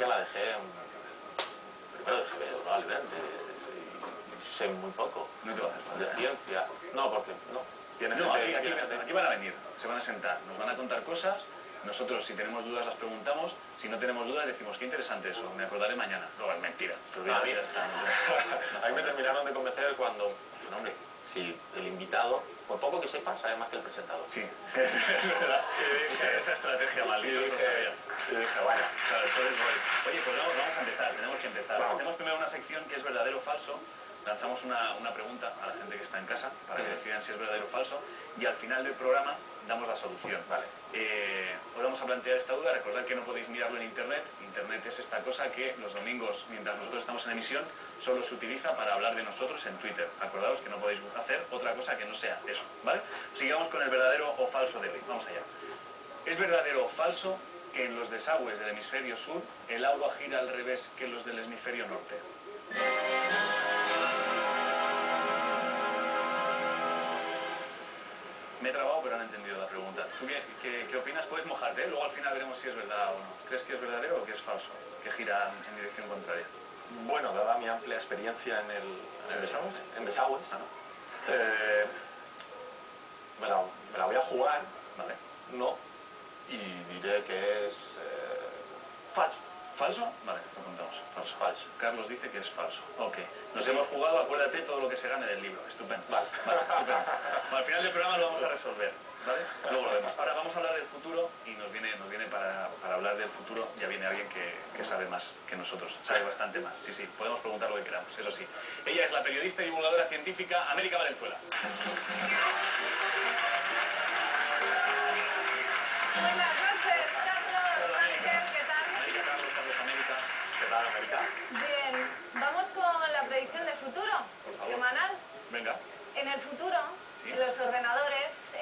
ciencia la dejé primero de GB, ¿no? Sé muy poco. No te va a hacer falta. De ciencia. No, porque no. No, aquí van a venir, se van a sentar, nos van a contar cosas. Nosotros, si tenemos dudas, las preguntamos. Si no tenemos dudas, decimos, qué interesante eso, me acordaré mañana. No, es mentira. A mí, a mí me terminaron de convencer cuando, no, hombre, si el invitado, por poco que sepa, sabe más que el presentador. Sí, es verdad. Esa estrategia maldita, no sabía. Y dije, bueno. Claro, entonces voy. Oye, pues vamos a empezar, tenemos que empezar. Vamos. Hacemos primero una sección que es verdadero o falso. Lanzamos una pregunta a la gente que está en casa para que decidan si es verdadero o falso, y al final del programa damos la solución. Vale. Hoy vamos a plantear esta duda. Recordad que no podéis mirarlo en internet. Internet es esta cosa que los domingos, mientras nosotros estamos en emisión, solo se utiliza para hablar de nosotros en Twitter. Acordaos que no podéis hacer otra cosa que no sea eso, ¿vale? Sigamos con el verdadero o falso de hoy. Vamos allá. ¿Es verdadero o falso que en los desagües del hemisferio sur el agua gira al revés que en los del hemisferio norte? Me he trabado, pero han entendido la pregunta. ¿Tú qué opinas? Puedes mojarte, ¿eh? Luego al final veremos si es verdad o no. ¿Crees que es verdadero o que es falso? Que gira en dirección contraria. Bueno, dada mi amplia experiencia en desagües, me la voy a jugar, Vale. no, y diré que es falso. ¿Falso? Vale, lo contamos. Falso. Falso. Carlos dice que es falso. Ok. Nos hemos jugado, acuérdate, todo lo que se gane del libro. Estupendo. Vale. Estupendo. Bueno, al final del programa lo vamos a resolver, ¿vale? Luego lo vemos. Ahora vamos a hablar del futuro, y nos viene para hablar del futuro, ya viene alguien que sabe más que nosotros. Sabe bastante más. Sí, sí, podemos preguntar lo que queramos, eso sí. Ella es la periodista y divulgadora científica América Valenzuela. Buenas noches, Carlos, Ángel, ¿qué tal? América, Carlos, América. ¿Qué tal, América? Bien, vamos con la predicción de futuro semanal. Venga. En el futuro, Sí. los ordenadores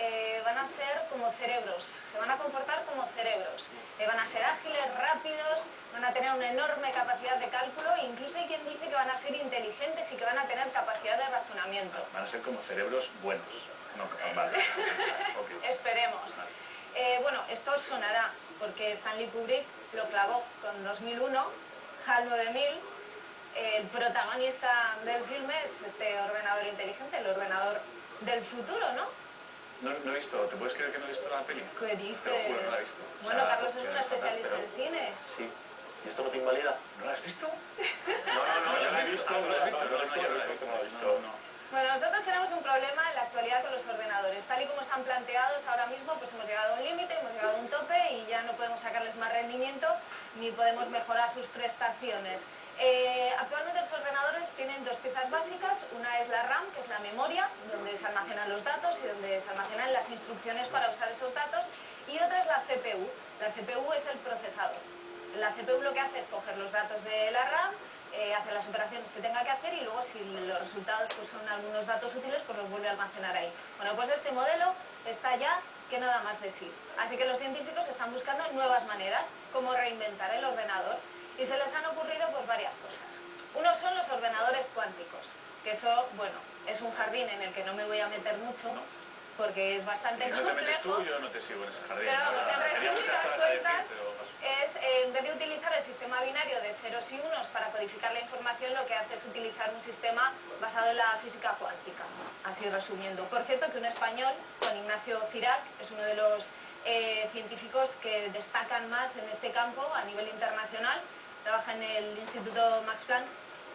van a ser como cerebros, se van a comportar como cerebros. Van a ser ágiles, rápidos, van a tener una enorme capacidad de cálculo, e incluso hay quien dice que van a ser inteligentes y que van a tener capacidad de razonamiento. Van a ser como cerebros buenos. No, vale. Okay. Esperemos. Bueno, esto os sonará, porque Stanley Kubrick lo clavó con 2001, HAL 9000. El protagonista del filme es este ordenador inteligente, el ordenador del futuro, ¿no? No he visto, ¿te puedes creer que no he visto la peli? ¿Qué dices? Te lo juro, no la he visto. Bueno, O sea, Carlos es un especialista del cine. Sí. ¿Y esto no te invalida? ¿No la has visto? No, yo la he visto. ¿No la has visto? No, yo no la he visto. No la he visto. No. Bueno, nosotros tenemos un problema en la actualidad con los ordenadores. Tal y como están planteados ahora mismo, pues hemos llegado a un límite, hemos llegado a un tope y ya no podemos sacarles más rendimiento ni podemos mejorar sus prestaciones. Actualmente los ordenadores tienen dos piezas básicas. Una es la RAM, que es la memoria, donde se almacenan los datos y donde se almacenan las instrucciones para usar esos datos. Y otra es la CPU. La CPU es el procesador. La CPU lo que hace es coger los datos de la RAM, hace las operaciones que tenga que hacer y luego si los resultados pues, son algunos datos útiles, pues los vuelve a almacenar ahí. Bueno, pues este modelo está ya que no da más de sí. Así que los científicos están buscando nuevas maneras, como reinventar el ordenador, y se les han ocurrido pues varias cosas. Uno son los ordenadores cuánticos, que eso, bueno, es un jardín en el que no me voy a meter mucho, porque es bastante Si no te metes complejo. tú, yo no te sigo en ese jardín. Pero vamos, en Tenía muchas resumidas cosas a decir, cuentas, pero paso. es en vez de utilizar el sistema binario de ceros y unos para codificar la información, lo que hace es utilizar un sistema basado en la física cuántica. Así resumiendo. Por cierto, que un español, Juan Ignacio Cirac, es uno de los científicos que destacan más en este campo a nivel internacional. Trabaja en el Instituto Max Planck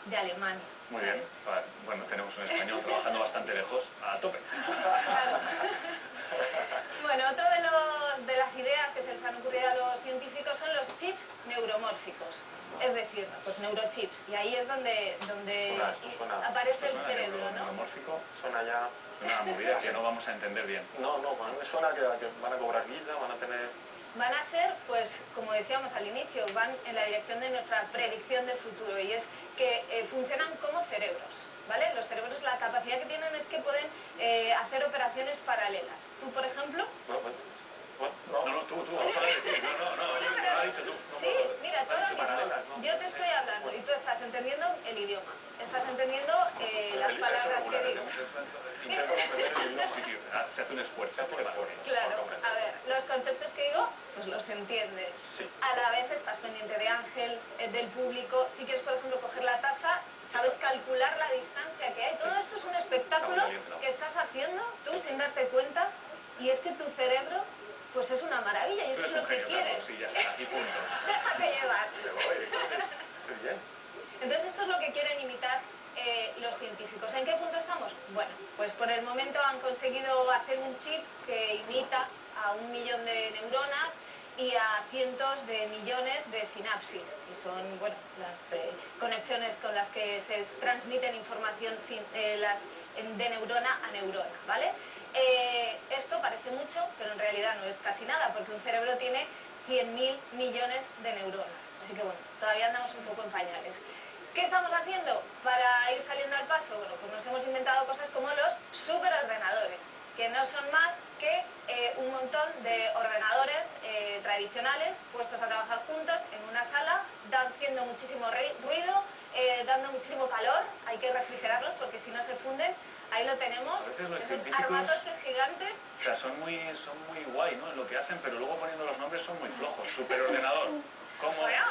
de Alemania. Muy bien. Vale. Bueno, tenemos un español trabajando bastante lejos, a tope. Claro. Bueno, otro de las ideas que se les han ocurrido a los científicos son los chips neuromórficos, es decir, pues neurochips, y ahí es donde aparece el cerebro, ¿no? Neuromórfico. Suena ya... Suena a movida que no vamos a entender bien. No, a mí me suena que van a cobrar vida, van a tener... Van a ser, pues, como decíamos al inicio, van en la dirección de nuestra predicción del futuro, y es que funcionan como cerebros, ¿vale? Los cerebros, la capacidad que tienen es que pueden hacer operaciones paralelas. Tú, por ejemplo... No, tú, vamos a hablar de ti. No, lo has dicho tú. Sí, mira, tú ahora mismo, yo te estoy hablando y tú estás entendiendo el idioma, estás entendiendo las palabras que digo. Intento comprender el idioma. Se hace un esfuerzo. Claro, a ver, los conceptos que digo, pues los entiendes. Sí. A la vez estás pendiente de Ángel, del público. Si quieres, por ejemplo, coger la taza, sabes calcular la distancia que hay. Todo esto es un espectáculo que estás haciendo tú sin darte cuenta, y es que tu cerebro pues es una maravilla y eso es lo que quieres. Sí, ya está, y punto. Déjate llevar. Muy bien. Entonces esto es lo que quieren imitar los científicos. ¿En qué punto estamos? Bueno, pues por el momento han conseguido hacer un chip que imita a 1 millón de neuronas y a cientos de millones de sinapsis, que son, bueno, las conexiones con las que se transmiten información de neurona a neurona, ¿vale? Esto parece mucho, pero en realidad no es casi nada, porque un cerebro tiene 100.000 millones de neuronas. Así que bueno, todavía andamos un poco en pañales. ¿Qué estamos haciendo para ir saliendo al paso? Bueno, pues nos hemos inventado cosas como los superordenadores, que no son más que un montón de ordenadores tradicionales puestos a trabajar juntos en una sala, haciendo muchísimo ruido, dando muchísimo calor. Hay que refrigerarlos porque si no se funden. Ahí lo tenemos, son armatones gigantes. O sea, son muy guay, ¿no?, en lo que hacen, pero luego poniendo los nombres son muy flojos. Superordenador. ¿Cómo? Bueno,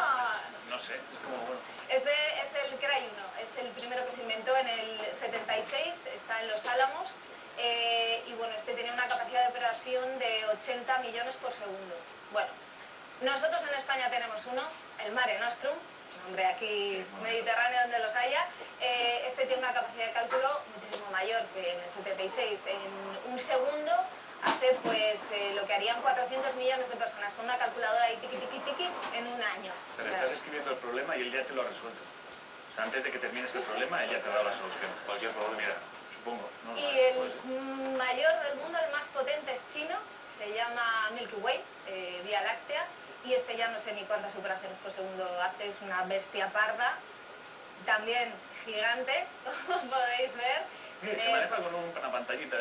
no sé, es como bueno. Es el Cray 1, es el primero que se inventó en el 76, está en Los Álamos, y bueno, este tenía una capacidad de operación de 80 millones por segundo. Bueno, nosotros en España tenemos uno, el Mare Nostrum, hombre, aquí mediterráneo donde los haya. Este tiene una capacidad de cálculo muchísimo mayor que en el 76. En un segundo hace pues lo que harían 400 millones de personas con una calculadora ahí tiqui tiqui tiqui en un año. Pero estás escribiendo el problema y él ya te lo ha resuelto. O sea, antes de que termines el problema, él ya te ha dado la solución. Cualquier problema, mira, supongo. ¿No? Y el mayor del mundo, el más potente, es chino, se llama Milky Way, Vía Láctea, y este ya no sé ni cuántas operaciones por segundo hace, es una bestia parda, también gigante, como podéis ver. Se maneja con una pantallita.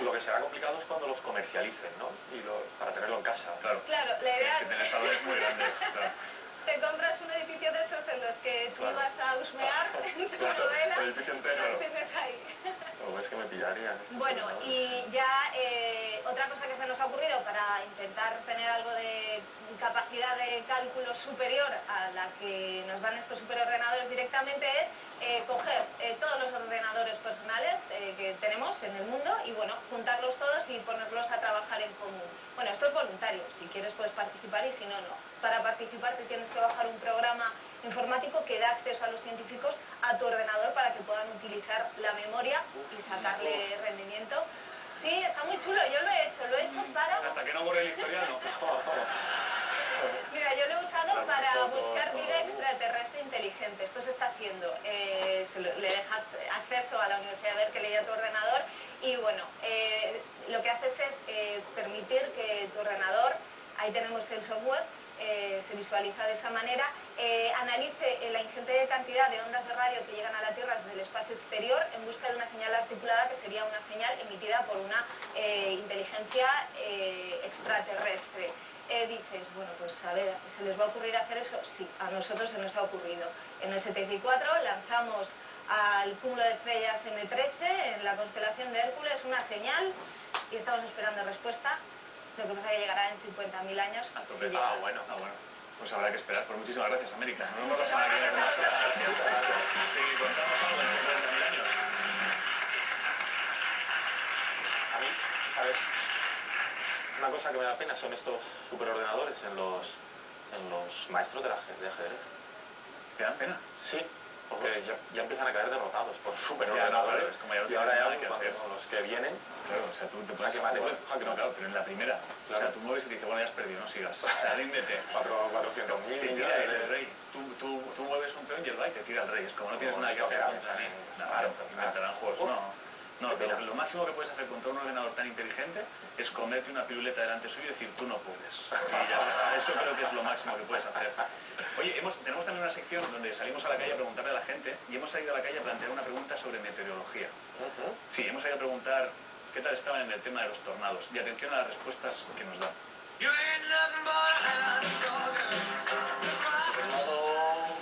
Lo que será complicado es cuando los comercialicen, ¿no? Para tenerlo en casa. Claro, la idea es que tener salones muy grandes. Claro. Te compras un edificio de esos en los que tú vas a husmear en tu novela, el edificio entero. lo tienes ahí. No, es que me pillarían. Bueno, y ya otra cosa que se nos ha ocurrido para intentar tener algo de capacidad de cálculo superior a la que nos dan estos superordenadores directamente es coger todos los ordenadores personales que tenemos en el mundo y bueno, juntarlos todos y ponerlos a trabajar en común. Bueno, esto es voluntario, si quieres puedes participar y si no, no. Para participar te tienes que bajar un programa informático que da acceso a los científicos a tu ordenador para que puedan utilizar la memoria y sacarle rendimiento. Sí, está muy chulo, yo lo he hecho para... Hasta que no borre el historial, no. Mira, yo lo he usado para buscar vida extraterrestre inteligente. Esto se está haciendo. Le dejas acceso a la Universidad de Berkeley a tu ordenador y bueno, lo que haces es permitir que tu ordenador, ahí tenemos el software, se visualiza de esa manera, analice la ingente cantidad de ondas de radio que llegan a la Tierra desde el espacio exterior en busca de una señal articulada que sería una señal emitida por una inteligencia extraterrestre. Dices, bueno, pues a ver, ¿se les va a ocurrir hacer eso? Sí, a nosotros se nos ha ocurrido. En el 74 lanzamos al cúmulo de estrellas M13 en la constelación de Hércules una señal y estamos esperando respuesta. Lo que pasa es que llegará en 50.000 años. Si bueno. Pues habrá que esperar. Pues muchísimas gracias, América. Nos vemos la semana que viene con más. Gracias. Y contamos algo en 50.000 años. A mí, ¿sabes? Una cosa que me da pena son estos superordenadores en los maestros de ajedrez. ¿Te dan pena? Sí, porque ya empiezan a caer derrotados por superordenadores. Y ahora ya los que vienen... Claro, o sea, tú te puedes jugar, claro, pero en la primera. Claro. O sea, tú mueves y te dice, bueno, ya has perdido, no sigas. O sea, ríndete. 400.000. Te tira el rey. Tú mueves un peón y el rey te tira el rey. Es como no tienes nada que hacer contra mí. Claro, inventarán juegos. No, lo máximo que puedes hacer contra un ordenador tan inteligente es comerte una piruleta delante suyo y decir, tú no puedes. Y ya está. Eso creo que es lo máximo que puedes hacer. Oye, tenemos también una sección donde salimos a la calle a preguntarle a la gente y hemos salido a la calle a plantear una pregunta sobre meteorología. Sí, hemos salido a preguntar qué tal estaban en el tema de los tornados. Y atención a las respuestas que nos dan. Tornado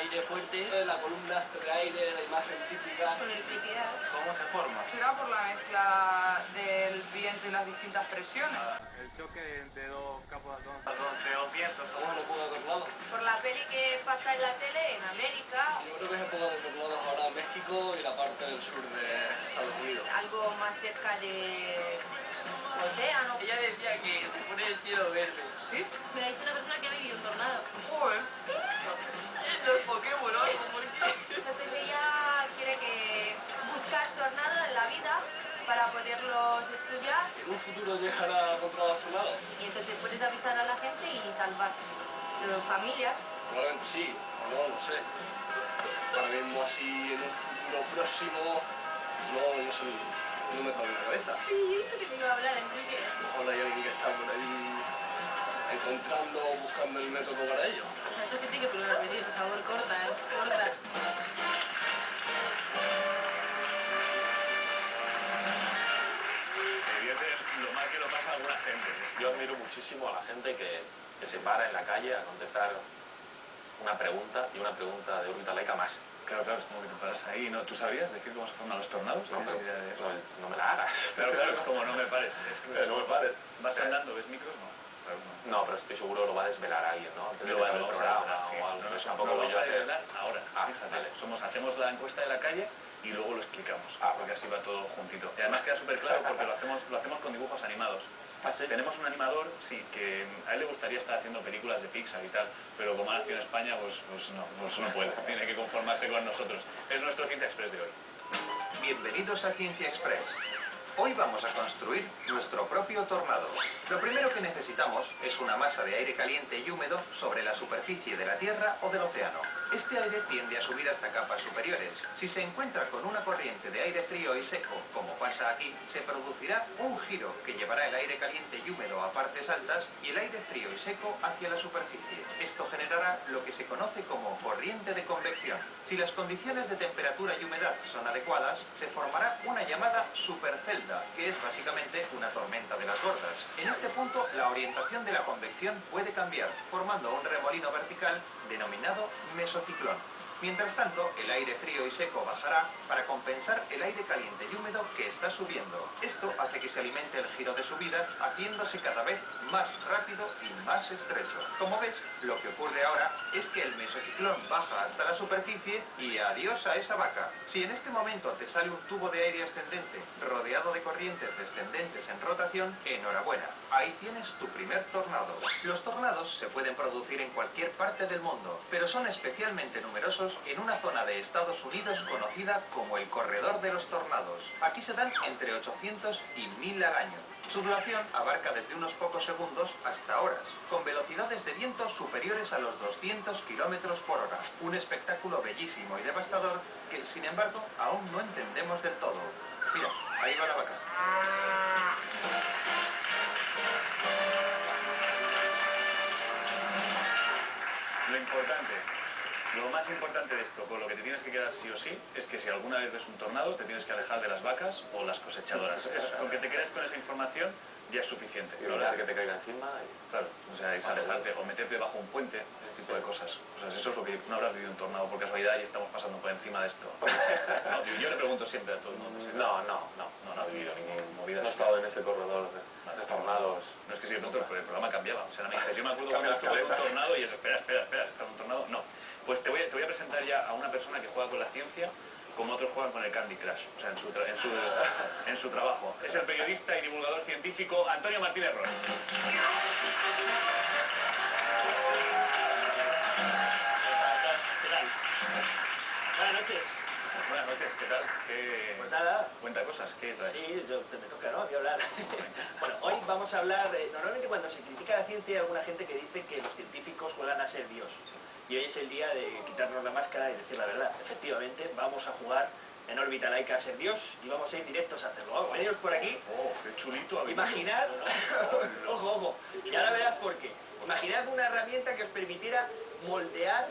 aire fuerte. La columna de aire, la imagen típica. Con electricidad. ¿Cómo se forma? Será por la mezcla del viento y las distintas presiones. El choque entre dos capas De dos vientos. Estamos en época de tornados. Por la peli que pasa en la tele en América. Yo creo que es época de tornados ahora en México y la parte del sur de Estados Unidos. Algo más cerca de océano. Ella decía que se pone el cielo verde. ¿Sí? Me ha dicho una persona que ha vivido un tornado. Joder. Los Pokémon, ¿no? ¿Por qué? Entonces ella quiere que buscar tornados en la vida para poderlos estudiar En un futuro llegará a controlar los tornados. y entonces puedes avisar a la gente y salvar familias. Probablemente sí, o no, no sé. Ahora mismo así en un futuro próximo, no sé, no me cabe en la cabeza. Yo he dicho que te iba a hablar, Enrique. A lo mejor hay alguien que está por ahí encontrando, buscando el método para ello. O sea, esto sí tiene que volver a repetir, por favor, corta, corta. Lo mal que lo pasa a alguna gente. Yo admiro muchísimo a la gente que se para en la calle a contestar una pregunta y una pregunta de órbita laica más. Claro, es como que te paras ahí, ¿no? ¿Tú sabrías decir cómo se forman los tornados? No, ¿Tienes pero, idea de eso? no me la hagas. Claro, es como no me pares. Es que No me pares. ¿Vas andando? ¿Ves micros? No. Claro, no. No, pero estoy seguro lo va a desvelar alguien, ¿no? Antes de Lo acabar el vamos a programa desvelar, sí. o algo. No, Es no, un poco lo lo que vamos yo a hacer. desvelar ahora. Ah, Fíjate, vale. hacemos la encuesta de la calle y luego lo explicamos, Ah, porque así va todo juntito. Y además queda súper claro porque lo hacemos con dibujos animados. ¿Ah, sí? Tenemos un animador, sí, que a él le gustaría estar haciendo películas de Pixar y tal, pero como ha nacido en España, pues no puede, tiene que conformarse con nosotros. Es nuestro Ciencia Express de hoy. Bienvenidos a Ciencia Express. Hoy vamos a construir nuestro propio tornado. Lo primero que necesitamos es una masa de aire caliente y húmedo sobre la superficie de la Tierra o del océano. Este aire tiende a subir hasta capas superiores. Si se encuentra con una corriente de aire frío y seco, como pasa aquí, se producirá un giro que llevará el aire caliente y húmedo a partes altas y el aire frío y seco hacia la superficie. Esto generará lo que se conoce como corriente de convección. Si las condiciones de temperatura y humedad son adecuadas, se formará una llamada supercelda, que es básicamente una tormenta de las gordas. En este punto, la orientación de la convección puede cambiar, formando un remolino vertical denominado mesociclón. Mientras tanto, el aire frío y seco bajará para compensar el aire caliente y húmedo que está subiendo. Esto hace que se alimente el giro de subida, haciéndose cada vez más rápido y más estrecho. Como ves, lo que ocurre ahora es que el mesociclón baja hasta la superficie y adiós a esa vaca. Si en este momento te sale un tubo de aire ascendente rodeado de corrientes descendentes en rotación, enhorabuena, ahí tienes tu primer tornado. Los tornados se pueden producir en cualquier parte del mundo, pero son especialmente numerosos en una zona de Estados Unidos conocida como el Corredor de los Tornados. Aquí se dan entre 800 y 1000 al año. Su duración abarca desde unos pocos segundos hasta horas, con velocidades de viento superiores a los 200 km por hora. Un espectáculo bellísimo y devastador que, sin embargo, aún no entendemos del todo. Mira, ahí va la vaca. Lo más importante de esto, con lo que te tienes que quedar sí o sí, es que si alguna vez ves un tornado, te tienes que alejar de las vacas o las cosechadoras. Con que te quedes con esa información ya es suficiente. Y evitar que te caiga encima y... Claro, o sea, es alejarte o meterte bajo un puente, ese tipo de cosas. O sea, eso es lo que no habrás vivido un tornado por casualidad y estamos pasando por encima de esto. No, yo le pregunto siempre a todo el mundo. No ha vivido ninguna movida. No he estado en ese corredor de tornados. No es que si el programa cambiaba. O sea, me dices, yo me acuerdo cuando estuve en un tornado y eso, espera, ¿está en un tornado? No. Pues te voy a presentar ya a una persona que juega con la ciencia como otros juegan con el Candy Crush, o sea, en su trabajo. Es el periodista y divulgador científico Antonio Martínez Ron. ¿Qué tal? Buenas noches. Buenas noches, ¿qué tal? Pues nada. Cuenta cosas, ¿qué traes? Sí, me toca, ¿no? A mí hablar. Bueno, hoy vamos a hablar... normalmente cuando se critica la ciencia hay alguna gente que dice que los científicos juegan a ser Dios. Y hoy es el día de quitarnos la máscara y decir la verdad. Efectivamente, vamos a jugar en órbita laica a ser Dios y vamos a ir directos a hacerlo. Vamos, veniros por aquí. Oh, qué chulito. Imaginad... Ojo, ojo. Y ahora verás por qué. Imaginad una herramienta que os permitiera moldear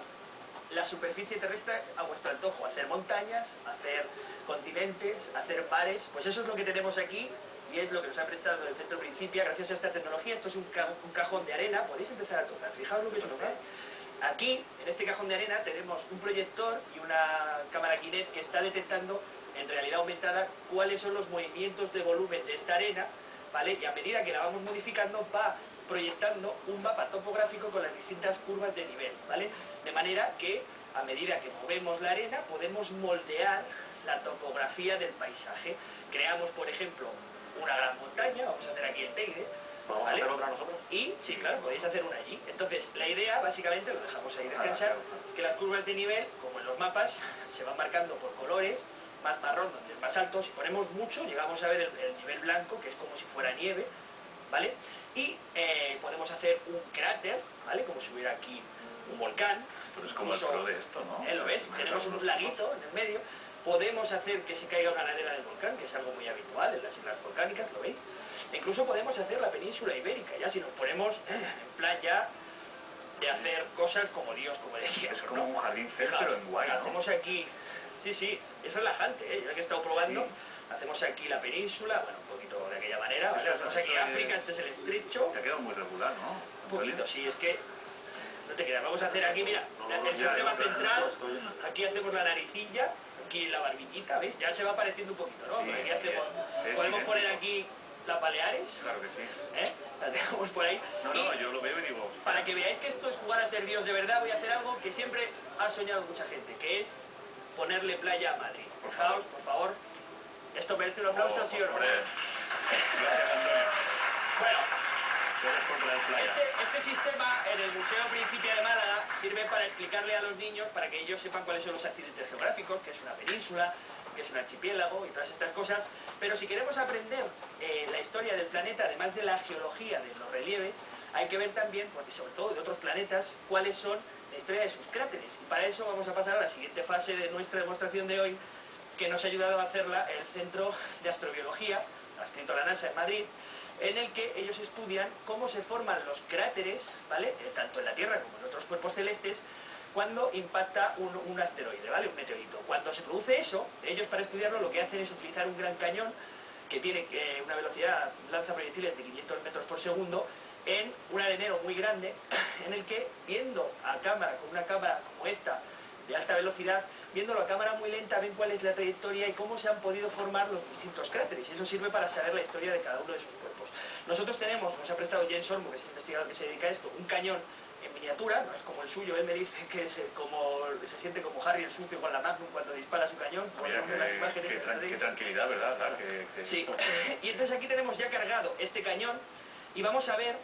la superficie terrestre a vuestro antojo, hacer montañas, hacer continentes, hacer mares. Pues eso es lo que tenemos aquí y es lo que nos ha prestado el Centro Principia gracias a esta tecnología. Esto es un cajón de arena, podéis empezar a tocar, fijaos lo que es tocar. Aquí, en este cajón de arena, tenemos un proyector y una cámara Kinect que está detectando en realidad aumentada cuáles son los movimientos de volumen de esta arena, ¿vale? Y a medida que la vamos modificando va proyectando un mapa topográfico con las distintas curvas de nivel, ¿vale? De manera que a medida que movemos la arena podemos moldear la topografía del paisaje. Creamos, por ejemplo, una gran montaña, vamos a hacer aquí el Teide. ¿Podemos hacer otra nosotros? Y, sí, claro, podéis hacer una allí. Entonces, la idea, básicamente, lo dejamos ahí descansar, es que las curvas de nivel, como en los mapas, se van marcando por colores, más marrón, donde es más alto. Si ponemos mucho, llegamos a ver el nivel blanco, que es como si fuera nieve, ¿vale? Y podemos hacer un cráter, ¿vale? Como si hubiera aquí un volcán. Pero es como el pro de esto, ¿no? Lo ves, tenemos un laguito en el medio. Podemos hacer que se caiga una ladera del volcán, que es algo muy habitual en las islas volcánicas, ¿lo veis? E incluso podemos hacer la península ibérica, ya si nos ponemos en plan ya de hacer cosas como Dios, como decía. Es como un jardín zen, pero en guay, ¿no? Hacemos aquí, sí, es relajante, ¿eh? Yo que he estado probando, Sí. hacemos aquí la península, bueno, un poquito de aquella manera, Eso- hacemos aquí eso África, es- este es el estrecho, Te ha quedado muy regular, ¿no? un poquito, sí, es que no te quedas, vamos a hacer aquí, mira, el ya, sistema ya, central, aquí hacemos la naricilla, aquí la barbillita, ¿veis? Ya se va pareciendo un poquito, ¿no? Sí, Aquí hacemos, es podemos poner idéntico. aquí las Baleares, Claro que sí. ¿eh? Las dejamos por ahí. No, Y yo lo veo y digo... para que veáis que esto es jugar a ser Dios de verdad, voy a hacer algo que siempre ha soñado mucha gente, que es ponerle playa a Madrid. Fijaos, por favor. ¿Esto merece un aplauso, sí o no? Hombre. Gracias, Antonio. Bueno, Gracias por traer playa. este sistema en el Museo Principia de Málaga sirve para explicarle a los niños, para que ellos sepan cuáles son los accidentes geográficos, que es una península, que es un archipiélago y todas estas cosas. Pero si queremos aprender la historia del planeta, además de la geología, de los relieves, hay que ver también, porque sobre todo de otros planetas, cuáles son la historia de sus cráteres. Y para eso vamos a pasar a la siguiente fase de nuestra demostración de hoy, que nos ha ayudado a hacerla el Centro de Astrobiología, adscrito a la NASA en Madrid, en el que ellos estudian cómo se forman los cráteres, ¿vale? Tanto en la Tierra como en otros cuerpos celestes, cuando impacta un asteroide, ¿vale? Un meteorito. Cuando se produce eso, ellos para estudiarlo lo que hacen es utilizar un gran cañón que tiene una velocidad, lanza proyectiles de 500 metros por segundo, en un arenero muy grande, en el que, viendo a cámara, con una cámara como esta, de alta velocidad, viéndolo a cámara muy lenta, ven cuál es la trayectoria y cómo se han podido formar los distintos cráteres. Y eso sirve para saber la historia de cada uno de sus cuerpos. Nosotros tenemos, nos ha prestado Jens Ormo, que es el investigador que se dedica a esto, un cañón en miniatura, no es como el suyo. Él me dice que se siente como Harry el sucio con la Magnum cuando dispara su cañón. Mira, Las imágenes qué tranquilidad, ¿verdad? Claro, Sí, y entonces aquí tenemos ya cargado este cañón y vamos a ver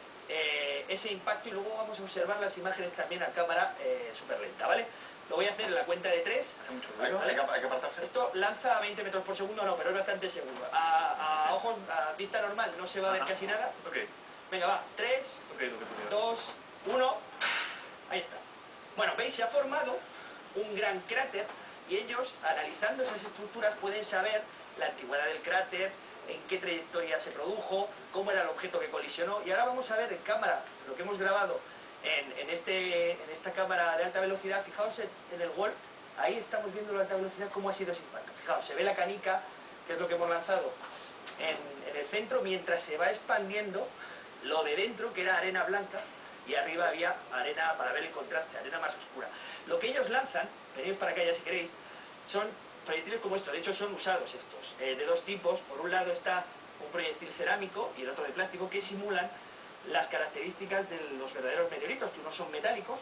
ese impacto y luego vamos a observar las imágenes también a cámara súper lenta, ¿vale? Lo voy a hacer en la cuenta de 3. Hace mucho Hay, ruido. hay que apartarse. Esto lanza a 20 metros por segundo, no, pero es bastante seguro. A vista normal no se va a ver Ajá. casi nada. Ok, Venga, va, 3, lo que tú quieras. 2, 1, ahí está. Bueno, veis, se ha formado un gran cráter y ellos, analizando esas estructuras, pueden saber la antigüedad del cráter, en qué trayectoria se produjo, cómo era el objeto que colisionó. Y ahora vamos a ver en cámara lo que hemos grabado en esta cámara de alta velocidad. Fijaos en el wall, ahí estamos viendo la alta velocidad, cómo ha sido ese impacto. Fijaos, se ve la canica, que es lo que hemos lanzado en el centro, mientras se va expandiendo lo de dentro, que era arena blanca, y arriba había arena, para ver el contraste, arena más oscura. Lo que ellos lanzan, venid para acá ya si queréis, son proyectiles como estos. De hecho son usados estos, de dos tipos. Por un lado está un proyectil cerámico y el otro de plástico, que simulan las características de los verdaderos meteoritos, que unos son metálicos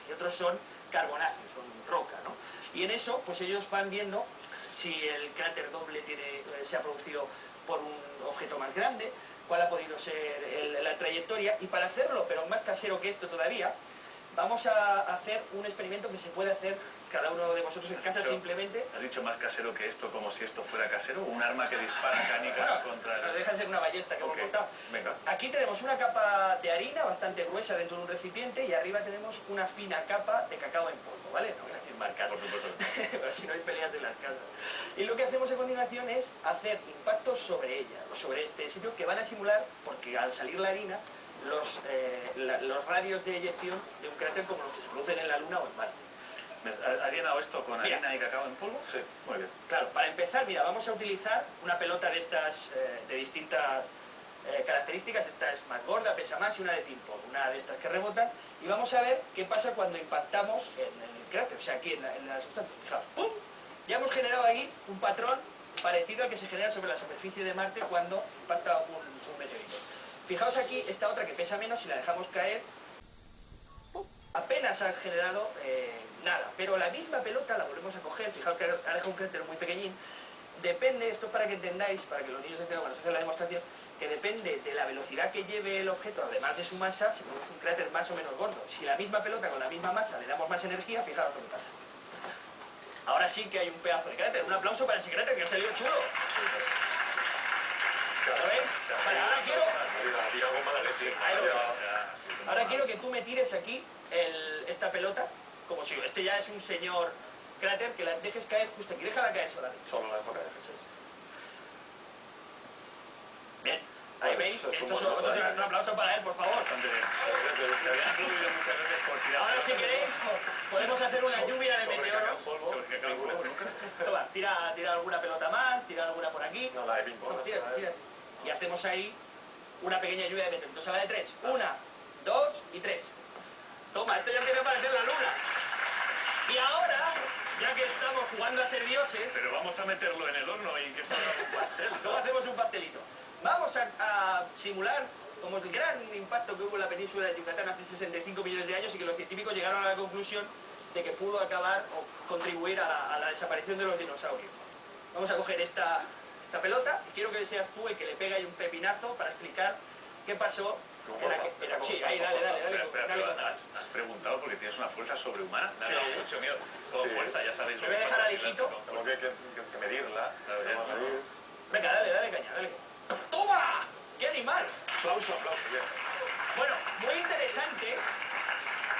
y otros son carbonáceos, son roca, ¿no? Y en eso, pues ellos van viendo si el cráter doble se ha producido por un objeto más grande, cuál ha podido ser la trayectoria. Y para hacerlo, pero más casero que esto todavía, vamos a hacer un experimento que se puede hacer cada uno de vosotros en casa simplemente. ¿Has dicho más casero que esto, como si esto fuera casero? ¿Un arma que dispara canicas contra Pero el...? deja de ser una ballesta que Ok, hemos montado. venga. Aquí tenemos una capa de harina bastante gruesa dentro de un recipiente y arriba tenemos una fina capa de cacao en polvo, ¿vale? No voy a decir marcas, Por supuesto. pero si no hay peleas en las casas. Y lo que hacemos a continuación es hacer impactos sobre ella, o sobre este sitio, que van a simular, porque al salir la harina, los radios de eyección de un cráter como los que se producen en la Luna o en Marte. ¿Has llenado esto con Mira. harina y cacao en polvo? Sí. Muy bien. Claro, para empezar, mira, vamos a utilizar una pelota de estas, de distintas características. Esta es más gorda, pesa más, y una de tiempo, una de estas que rebotan, y vamos a ver qué pasa cuando impactamos en el cráter, o sea, aquí en la sustancia. Fijaos, ¡pum! Ya hemos generado aquí un patrón parecido al que se genera sobre la superficie de Marte cuando impacta un meteorito. Fijaos aquí esta otra que pesa menos, si la dejamos caer, ¡pum!, apenas ha generado nada, pero la misma pelota la volvemos a coger. Fijaos que ha dejado un cráter muy pequeñín. Depende, esto es para que entendáis, para que los niños entiendan cuando se hace la demostración, que depende de la velocidad que lleve el objeto, además de su masa, se produce un cráter más o menos gordo. Si la misma pelota con la misma masa le damos más energía, fijaos lo que pasa. Ahora sí que hay un pedazo de cráter. Un aplauso para ese cráter que ha salido chulo. ¿Lo veis? Vale, ahora quiero que tú me tires aquí esta pelota, como si este ya es un señor cráter, que la dejes caer justo aquí. Déjala caer solamente. Solo la dejo caer. Bien. Ahí veis, esto es un aplauso para él, por favor. Bastante bien. Le habían aplaudido muchas veces por tirar. Ahora, si queréis, podemos hacer una lluvia de meteoros. Toma, tira alguna pelota más, tira alguna por aquí. No, la de ping-pong. Tira. Y hacemos ahí una pequeña lluvia de meteoritos. Entonces, a la de 3. 1, 2 y 3. Toma, esto ya empieza a parecer la luna. Y ahora, ya que estamos jugando a ser dioses... Pero vamos a meterlo en el horno y que salga un pastel. ¿Cómo hacemos un pastelito? Vamos a simular como el gran impacto que hubo en la península de Yucatán hace 65 millones de años, y que los científicos llegaron a la conclusión de que pudo acabar o contribuir a la desaparición de los dinosaurios. Vamos a coger esta pelota, y quiero que seas tú el que le pega ahí un pepinazo para explicar qué pasó. Sí, ahí, dale. Espera, has preguntado porque tienes una fuerza sobrehumana. Me ha dado mucho miedo. Todo fuerza, ya sabéis. Me voy a dejar al hijito. Tengo que medirla. Venga, dale caña. ¡Toma! ¡Qué animal! Aplauso, bien. Bueno, muy interesante,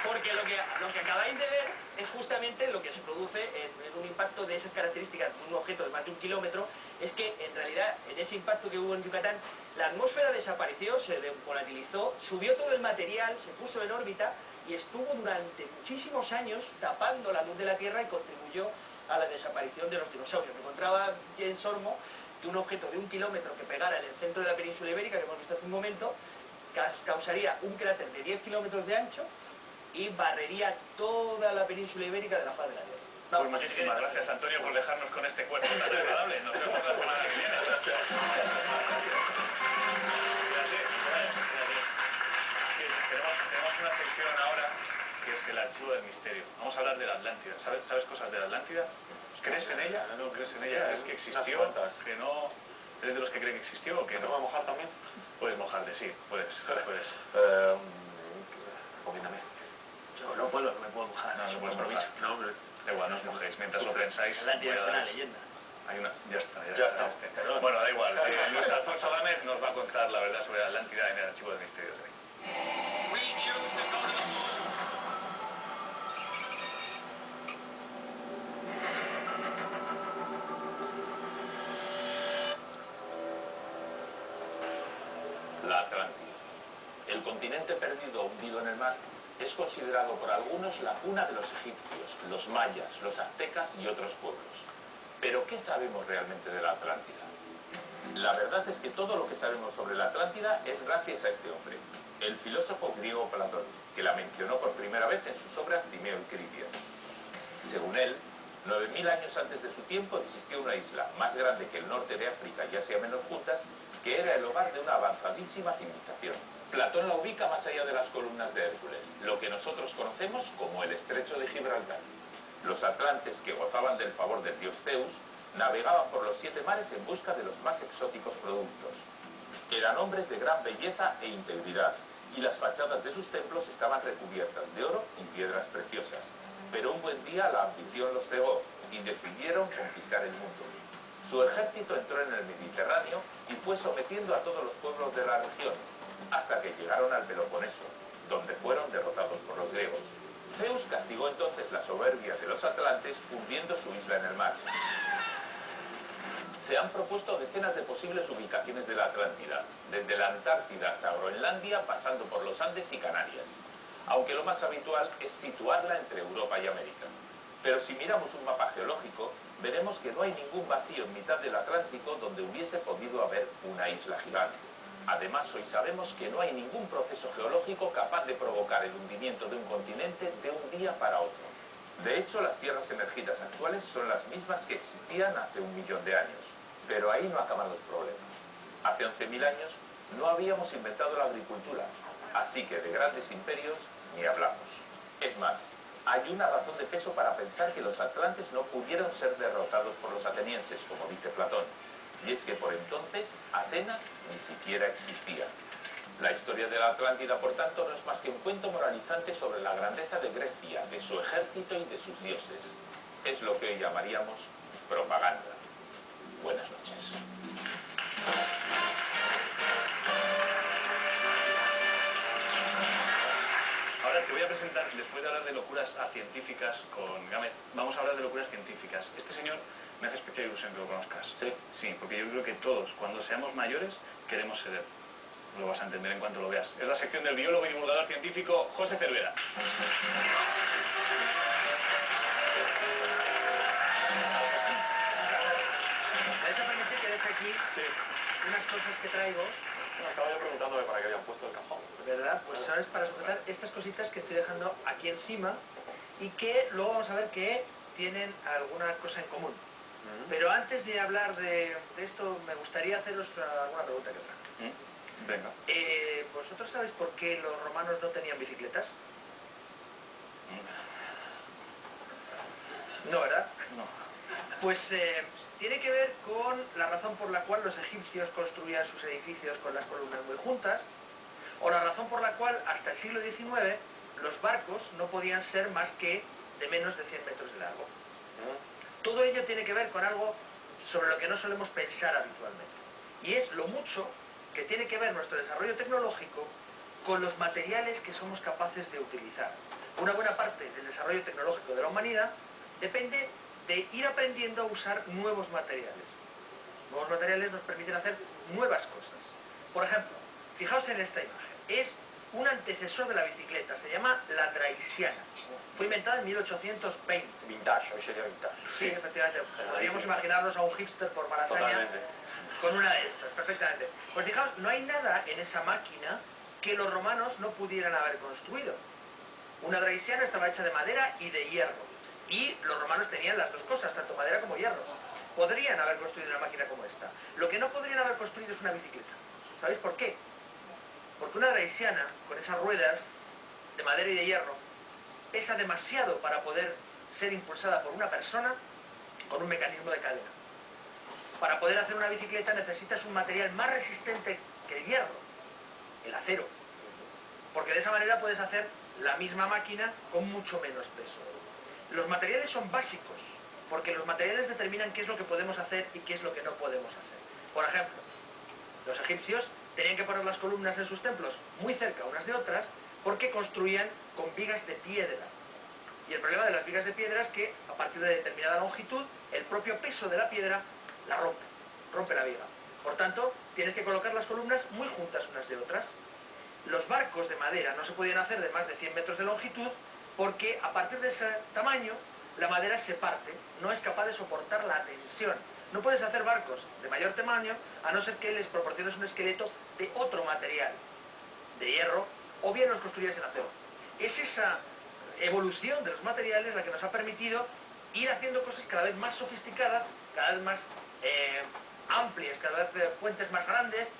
porque lo que acabáis de ver es justamente lo que se produce en un impacto de esas características de un objeto de más de 1 kilómetro. Es que en realidad en ese impacto que hubo en Yucatán, la atmósfera desapareció, se volatilizó, subió todo el material, se puso en órbita y estuvo durante muchísimos años tapando la luz de la Tierra, y contribuyó a la desaparición de los dinosaurios. Me encontraba Jens Ormo que un objeto de 1 kilómetro que pegara en el centro de la península ibérica, que hemos visto hace un momento, causaría un cráter de 10 kilómetros de ancho y barrería toda la península ibérica de la faz de la Tierra. Pues muchísimas gracias, Antonio, por dejarnos con este cuerpo tan agradable. Nos vemos la semana que viene. Tenemos una sección ahora que es el archivo del misterio. Vamos a hablar de la Atlántida. ¿Sabes cosas de la Atlántida? ¿Crees en ella? ¿No crees en ella? ¿Crees que existió? ¿Que no? ¿Eres de los que cree que existió o que no? ¿Te voy a mojar también? Puedes mojarte, sí, puedes. Recomiéndame. Yo no me puedo mojar. No puedes mojar. No, hombre. Da igual, no os mojéis. Mientras lo pensáis... Atlántida es una leyenda. Ya está. Bueno, da igual. Luis Alfonso Gámez nos va a contar la verdad sobre la Atlántida en el archivo del misterio de hoy. La Atlántida. El continente perdido hundido en el mar es considerado por algunos la cuna de los egipcios, los mayas, los aztecas y otros pueblos. Pero ¿qué sabemos realmente de la Atlántida? La verdad es que todo lo que sabemos sobre la Atlántida es gracias a este hombre, el filósofo griego Platón, que la mencionó por primera vez en sus obras Timeo y Critias. Según él, 9000 años antes de su tiempo existió una isla más grande que el norte de África y Asia menos juntas, que era el hogar de una avanzadísima civilización. Platón la ubica más allá de las columnas de Hércules, lo que nosotros conocemos como el Estrecho de Gibraltar. Los atlantes, que gozaban del favor del dios Zeus, navegaban por los 7 mares en busca de los más exóticos productos. Eran hombres de gran belleza e integridad, y las fachadas de sus templos estaban recubiertas de oro y piedras preciosas. Pero un buen día la ambición los cegó y decidieron conquistar el mundo. Su ejército entró en el Mediterráneo y fue sometiendo a todos los pueblos de la región, hasta que llegaron al Peloponeso, donde fueron derrotados por los griegos. Zeus castigó entonces la soberbia de los atlantes hundiendo su isla en el mar. Se han propuesto decenas de posibles ubicaciones de la Atlántida, desde la Antártida hasta Groenlandia, pasando por los Andes y Canarias, aunque lo más habitual es situarla entre Europa y América. Pero si miramos un mapa geológico, veremos que no hay ningún vacío en mitad del Atlántico donde hubiese podido haber una isla gigante. Además, hoy sabemos que no hay ningún proceso geológico capaz de provocar el hundimiento de un continente de un día para otro. De hecho, las tierras emergidas actuales son las mismas que existían hace 1 millón de años. Pero ahí no acaban los problemas. Hace 11.000 años no habíamos inventado la agricultura, así que de grandes imperios ni hablamos. Es más, hay una razón de peso para pensar que los atlantes no pudieron ser derrotados por los atenienses, como dice Platón, y es que por entonces Atenas ni siquiera existía. La historia de la Atlántida, por tanto, no es más que un cuento moralizante sobre la grandeza de Grecia, de su ejército y de sus dioses. Es lo que hoy llamaríamos propaganda. Buenas noches. Ahora te voy a presentar, después de hablar de locuras científicas con Gámez, vamos a hablar de locuras científicas. Este señor me hace especial ilusión que lo conozcas. ¿Sí? Sí, porque yo creo que todos, cuando seamos mayores, queremos ser él. Lo vas a entender en cuanto lo veas. Es la sección del biólogo y divulgador científico José Cervera. ¿Me vais a permitir que deje aquí unas cosas que traigo? Bueno, estaba yo preguntándome para qué habían puesto el cajón. ¿Verdad? Pues sabes, para sujetar estas cositas que estoy dejando aquí encima y que luego vamos a ver que tienen alguna cosa en común. Pero antes de hablar de esto, me gustaría haceros alguna pregunta que otra. Venga. ¿Vosotros sabéis por qué los romanos no tenían bicicletas? No, ¿verdad? No. Pues tiene que ver con la razón por la cual los egipcios construían sus edificios con las columnas muy juntas, o la razón por la cual hasta el siglo XIX los barcos no podían ser más que de menos de 100 metros de largo. Todo ello tiene que ver con algo sobre lo que no solemos pensar habitualmente, y es lo mucho que tiene que ver nuestro desarrollo tecnológico con los materiales que somos capaces de utilizar. Una buena parte del desarrollo tecnológico de la humanidad depende de ir aprendiendo a usar nuevos materiales. Nuevos materiales nos permiten hacer nuevas cosas. Por ejemplo, fijaos en esta imagen. Es un antecesor de la bicicleta, se llama la draisiana. Fue inventada en 1820. Vintage, hoy sería vintage. Sí, efectivamente. Podríamos imaginarnos a un hipster por Malasaña. Totalmente. Con una de estas, perfectamente. Pues fijaos, no hay nada en esa máquina que los romanos no pudieran haber construido. Una draisiana estaba hecha de madera y de hierro. Y los romanos tenían las dos cosas, tanto madera como hierro. Podrían haber construido una máquina como esta. Lo que no podrían haber construido es una bicicleta. ¿Sabéis por qué? Porque una draisiana, con esas ruedas de madera y de hierro, pesa demasiado para poder ser impulsada por una persona con un mecanismo de cadena. Para poder hacer una bicicleta necesitas un material más resistente que el hierro, el acero. Porque de esa manera puedes hacer la misma máquina con mucho menos peso. Los materiales son básicos, porque los materiales determinan qué es lo que podemos hacer y qué es lo que no podemos hacer. Por ejemplo, los egipcios tenían que poner las columnas en sus templos muy cerca unas de otras porque construían con vigas de piedra. Y el problema de las vigas de piedra es que, a partir de determinada longitud, el propio peso de la piedra la rompe la viga. Por tanto, tienes que colocar las columnas muy juntas unas de otras. Los barcos de madera no se podían hacer de más de 100 metros de longitud porque, a partir de ese tamaño, la madera se parte, no es capaz de soportar la tensión. No puedes hacer barcos de mayor tamaño a no ser que les proporciones un esqueleto de otro material, de hierro, o bien los construyas en acero. Es esa evolución de los materiales la que nos ha permitido ir haciendo cosas cada vez más sofisticadas, cada vez más amplias, cada vez puentes más grandes,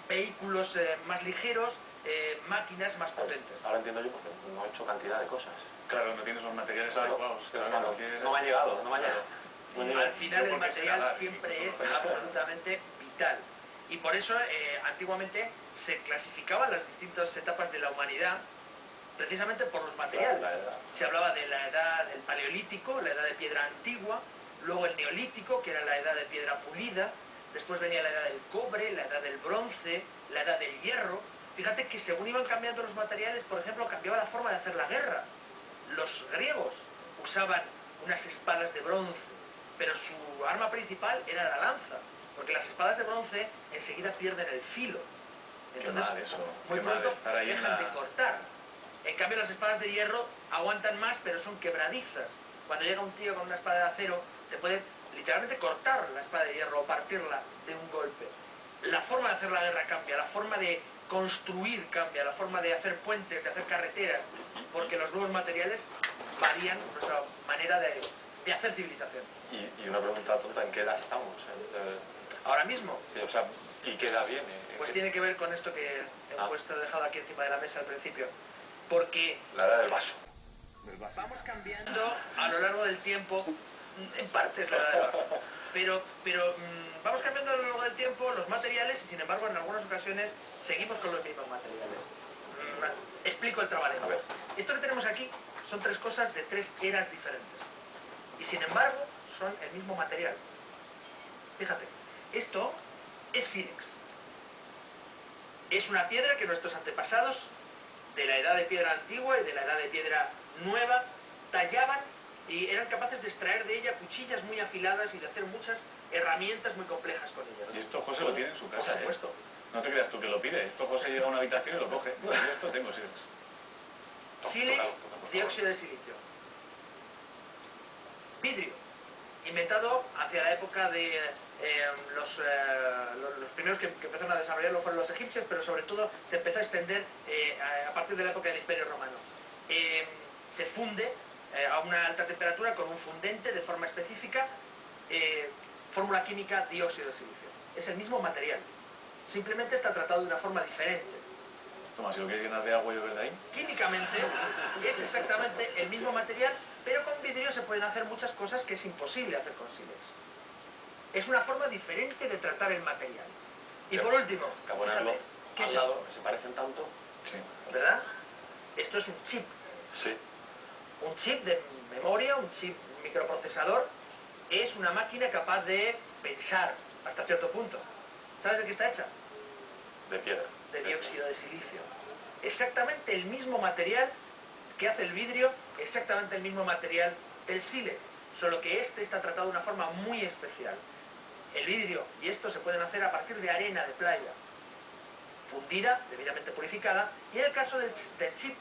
vehículos más ligeros, máquinas más potentes. Ahora entiendo yo porque no he hecho cantidad de cosas. Claro, no tienes los materiales Claro, adecuados. claro, Claro, no me ha llegado, no me ha llegado. Al final el material siempre es absolutamente vital. Y por eso antiguamente se clasificaban las distintas etapas de la humanidad precisamente por los materiales. Se hablaba de la edad del paleolítico, la edad de piedra antigua, luego el neolítico, que era la edad de piedra pulida, después venía la edad del cobre, la edad del bronce, la edad del hierro. Fíjate que según iban cambiando los materiales, por ejemplo, cambiaba la forma de hacer la guerra. Los griegos usaban unas espadas de bronce, pero su arma principal era la lanza, porque las espadas de bronce enseguida pierden el filo. Entonces, muy pronto dejan de cortar. En cambio, las espadas de hierro aguantan más, pero son quebradizas. Cuando llega un tío con una espada de acero, te puede literalmente cortar la espada de hierro o partirla de un golpe. la forma de hacer la guerra cambia, la forma de construir cambia, la forma de hacer puentes, de hacer carreteras, porque los nuevos materiales varían nuestra manera de hacer civilización. Y una pregunta tonta, ¿en qué edad estamos? Ahora mismo, Sí, o sea, ¿y qué edad viene? pues tiene que ver con esto que he dejado aquí encima de la mesa al principio, porque La edad del vaso. vamos cambiando a lo largo del tiempo, en parte es la edad del vaso, pero vamos cambiando a lo largo del tiempo los materiales y sin embargo en algunas ocasiones seguimos con los mismos materiales. Explico el trabalengua. A ver. Esto que tenemos aquí son tres cosas de tres eras diferentes y sin embargo son el mismo material. Fíjate, esto es sílex. Es una piedra que nuestros antepasados de la edad de piedra antigua y de la edad de piedra nueva tallaban y eran capaces de extraer de ella cuchillas muy afiladas y de hacer muchas herramientas muy complejas con ellas. Y esto José lo tiene en su Por casa, supuesto. No te creas tú que lo pide. Esto José llega a una habitación y lo coge. Yo esto tengo sílex. Sílex, dióxido de silicio. Vidrio, inventado hacia la época de los primeros que empezaron a desarrollarlo fueron los egipcios, pero sobre todo se empezó a extender a partir de la época del Imperio Romano. Se funde a una alta temperatura con un fundente de forma específica, fórmula química dióxido de silicio. Es el mismo material, simplemente está tratado de una forma diferente. Toma, si lo quieres llenar de agua y beber de ahí. Químicamente es exactamente el mismo material, pero con vidrio se pueden hacer muchas cosas que es imposible hacer con sílex. Es una forma diferente de tratar el material. Y por último, Que ponerlo fíjate, ¿qué al es lado, esto? que se parecen tanto. Sí. ¿Verdad? Esto es un chip. Sí. Un chip de memoria, un chip microprocesador, es una máquina capaz de pensar hasta cierto punto. ¿Sabes de qué está hecha? De piedra. De dióxido de silicio. Exactamente el mismo material que hace el vidrio, exactamente el mismo material del sílex, solo que este está tratado de una forma muy especial. El vidrio y esto se pueden hacer a partir de arena de playa, fundida, debidamente purificada, y en el caso del chip,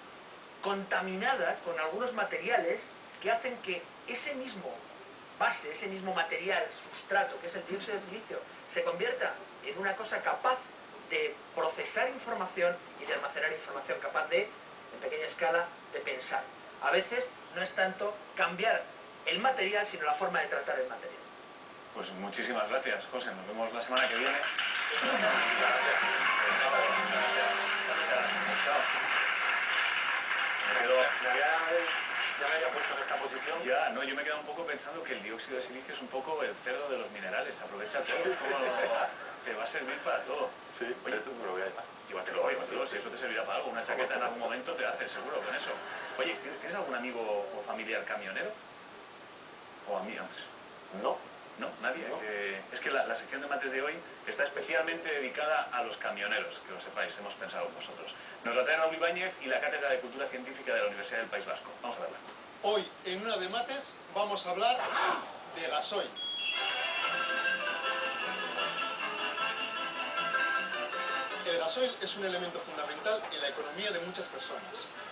contaminada con algunos materiales que hacen que ese mismo base, ese mismo material, sustrato, que es el dióxido de silicio, se convierta en una cosa capaz de procesar información y de almacenar información, capaz de, en pequeña escala, de pensar. A veces no es tanto cambiar el material, sino la forma de tratar el material. Pues muchísimas gracias, José. Nos vemos la semana que viene. Ya me había puesto en esta posición. Ya, no, yo me he quedado un poco pensando que el dióxido de silicio es un poco el cerdo de los minerales. Aprovecha todo, te va a servir para todo. Sí, Oye, de hecho me lo voy a llevar. llévatelo, si eso te servirá para algo. Una chaqueta en algún momento te hace seguro con eso. Oye, ¿tienes algún amigo o familiar camionero? ¿O amigos? No. ¿No? ¿Nadie? No. Es que la sección de mates de hoy está especialmente dedicada a los camioneros, que lo sepáis, hemos pensado en vosotros. Nos la trae Raúl Ibáñez y la Cátedra de Cultura Científica de la Universidad del País Vasco. Vamos a verla. Hoy, en una de mates, vamos a hablar de gasoil. El gasoil es un elemento fundamental en la economía de muchas personas.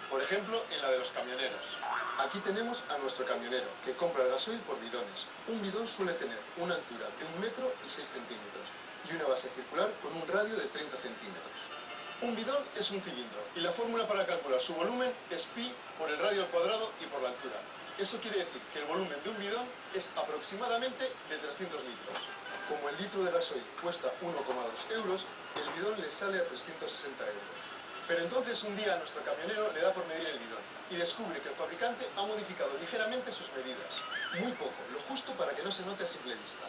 Por ejemplo, en la de los camioneros. Aquí tenemos a nuestro camionero, que compra el gasoil por bidones. Un bidón suele tener una altura de 1 metro y 6 centímetros y una base circular con un radio de 30 centímetros. Un bidón es un cilindro y la fórmula para calcular su volumen es pi por el radio al cuadrado y por la altura. Eso quiere decir que el volumen de un bidón es aproximadamente de 300 litros. Como el litro de gasoil cuesta 1,2 euros, el bidón le sale a 360 euros. Pero entonces un día a nuestro camionero le da por medir el bidón y descubre que el fabricante ha modificado ligeramente sus medidas. Muy poco, lo justo para que no se note a simple vista.